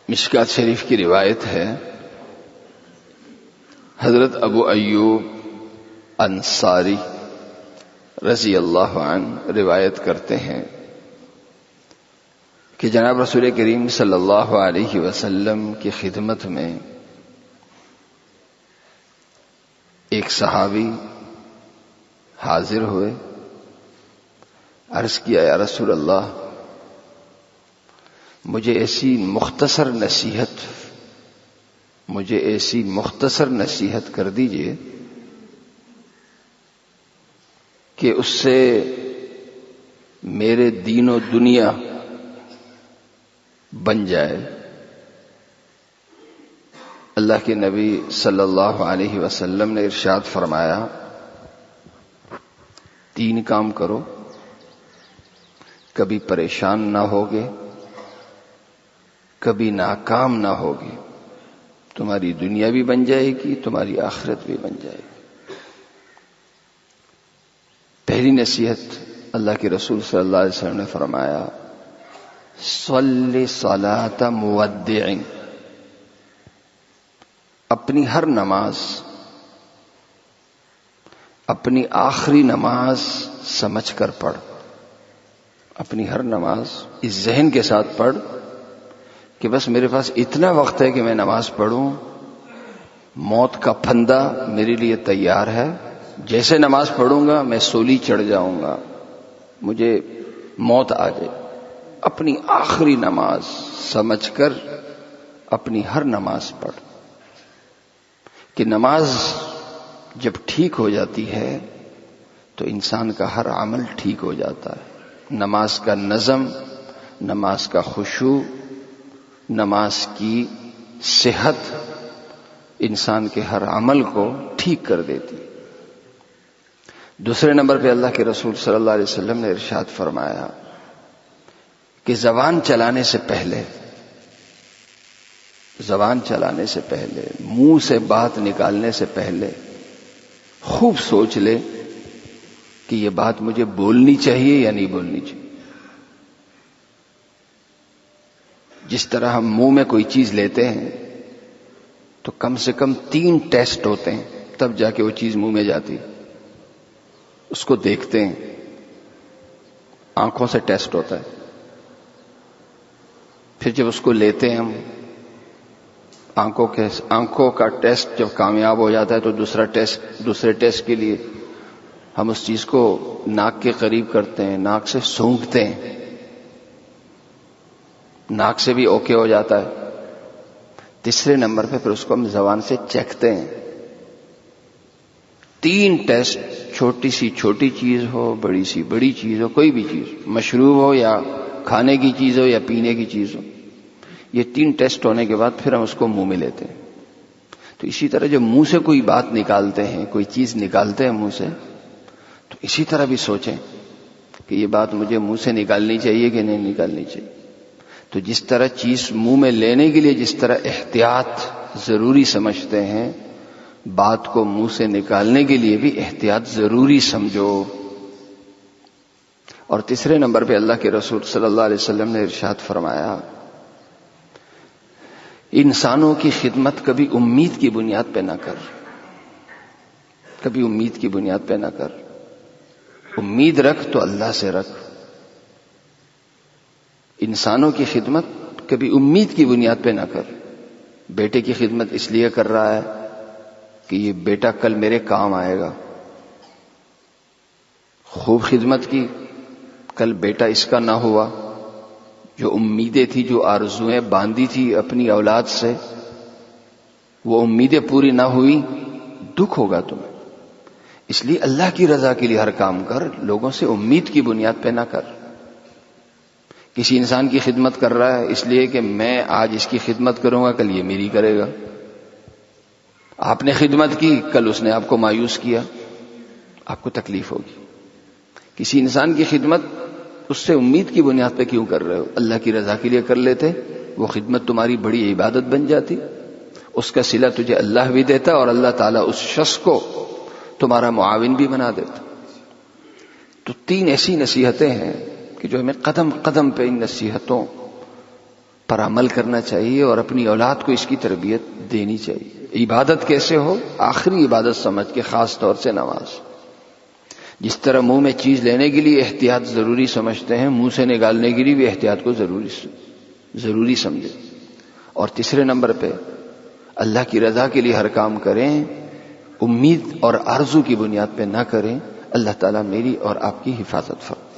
مشکات شریف کی روایت ہے، حضرت ابو ایوب انصاری رضی اللہ عنہ روایت کرتے ہیں کہ جناب رسول کریم صلی اللہ علیہ وسلم کی خدمت میں ایک صحابی حاضر ہوئے، عرض کیا یا رسول اللہ، مجھے ایسی مختصر نصیحت کر دیجئے کہ اس سے میرے دین و دنیا بن جائے۔ اللہ کے نبی صلی اللہ علیہ وسلم نے ارشاد فرمایا، 3 کام کرو، کبھی پریشان نہ ہوگے، کبھی ناکام نہ ہوگی، تمہاری دنیا بھی بن جائے گی، تمہاری آخرت بھی بن جائے گی۔ پہلی نصیحت اللہ کے رسول صلی اللہ علیہ وسلم نے فرمایا، صلی صلاۃ مودع، اپنی ہر نماز، اپنی آخری نماز سمجھ کر پڑھ، اپنی ہر نماز اس ذہن کے ساتھ پڑھ کہ بس میرے پاس اتنا وقت ہے کہ میں نماز پڑھوں، موت کا پھندا میرے لیے تیار ہے، جیسے نماز پڑھوں گا میں سولی چڑھ جاؤں گا، مجھے موت آ جائے۔ اپنی آخری نماز سمجھ کر اپنی ہر نماز پڑھ، کہ نماز جب ٹھیک ہو جاتی ہے تو انسان کا ہر عمل ٹھیک ہو جاتا ہے۔ نماز کا نظم، نماز کا خشوع، نماز کی صحت انسان کے ہر عمل کو ٹھیک کر دیتی۔ دوسرے نمبر پہ اللہ کے رسول صلی اللہ علیہ وسلم نے ارشاد فرمایا کہ زبان چلانے سے پہلے، منہ سے بات نکالنے سے پہلے خوب سوچ لے کہ یہ بات مجھے بولنی چاہیے یا نہیں بولنی چاہیے۔ جس طرح ہم منہ میں کوئی چیز لیتے ہیں تو کم سے کم 3 ٹیسٹ ہوتے ہیں، تب جا کے وہ چیز منہ میں جاتی۔ اس کو دیکھتے ہیں، آنکھوں سے ٹیسٹ ہوتا ہے، پھر جب اس کو لیتے ہیں ہم، آنکھوں کا ٹیسٹ جب کامیاب ہو جاتا ہے تو دوسرے ٹیسٹ کے لیے ہم اس چیز کو ناک کے قریب کرتے ہیں، ناک سے سونگھتے ہیں، ناک سے بھی اوکے ہو جاتا ہے۔ تیسرے نمبر پہ پھر اس کو ہم زبان سے چکھتے ہیں۔ 3 ٹیسٹ، چھوٹی سی چھوٹی چیز ہو، بڑی سی بڑی چیز ہو، کوئی بھی چیز، مشروب ہو یا کھانے کی چیز ہو یا پینے کی چیز ہو، یہ 3 ٹیسٹ ہونے کے بعد پھر ہم اس کو منہ میں لیتے ہیں۔ تو اسی طرح جب منہ سے کوئی بات نکالتے ہیں، کوئی چیز نکالتے ہیں منہ سے، تو اسی طرح بھی سوچیں کہ یہ بات مجھے منہ سے نکالنی چاہیے کہ نہیں نکالنی چاہیے۔ تو جس طرح چیز منہ میں لینے کے لیے جس طرح احتیاط ضروری سمجھتے ہیں، بات کو منہ سے نکالنے کے لیے بھی احتیاط ضروری سمجھو۔ اور تیسرے نمبر پہ اللہ کے رسول صلی اللہ علیہ وسلم نے ارشاد فرمایا، انسانوں کی خدمت کبھی امید کی بنیاد پہ نہ کر، کبھی امید کی بنیاد پہ نہ کر، امید رکھ تو اللہ سے رکھ۔ انسانوں کی خدمت کبھی امید کی بنیاد پہ نہ کر۔ بیٹے کی خدمت اس لیے کر رہا ہے کہ یہ بیٹا کل میرے کام آئے گا، خوب خدمت کی، کل بیٹا اس کا نہ ہوا، جو امیدیں تھی، جو آرزویں باندھی تھی اپنی اولاد سے، وہ امیدیں پوری نہ ہوئی، دکھ ہوگا تمہیں۔ اس لیے اللہ کی رضا کے لیے ہر کام کر، لوگوں سے امید کی بنیاد پہ نہ کر۔ کسی انسان کی خدمت کر رہا ہے اس لیے کہ میں آج اس کی خدمت کروں گا، کل یہ میری کرے گا۔ آپ نے خدمت کی، کل اس نے آپ کو مایوس کیا، آپ کو تکلیف ہوگی۔ کسی انسان کی خدمت اس سے امید کی بنیاد پہ کیوں کر رہے ہو؟ اللہ کی رضا کے لیے کر لیتے، وہ خدمت تمہاری بڑی عبادت بن جاتی، اس کا صلہ تجھے اللہ بھی دیتا اور اللہ تعالیٰ اس شخص کو تمہارا معاون بھی بنا دیتا۔ تو 3 ایسی نصیحتیں ہیں کہ جو ہمیں قدم قدم پہ ان نصیحتوں پر عمل کرنا چاہیے اور اپنی اولاد کو اس کی تربیت دینی چاہیے۔ عبادت کیسے ہو؟ آخری عبادت سمجھ کے، خاص طور سے نماز۔ جس طرح منہ میں چیز لینے کے لیے احتیاط ضروری سمجھتے ہیں، منہ سے نکالنے کے لیے بھی احتیاط کو ضروری سمجھیں۔ اور تیسرے نمبر پہ اللہ کی رضا کے لیے ہر کام کریں، امید اور آرزو کی بنیاد پہ نہ کریں۔ اللہ تعالیٰ میری اور آپ کی حفاظت فرمائے۔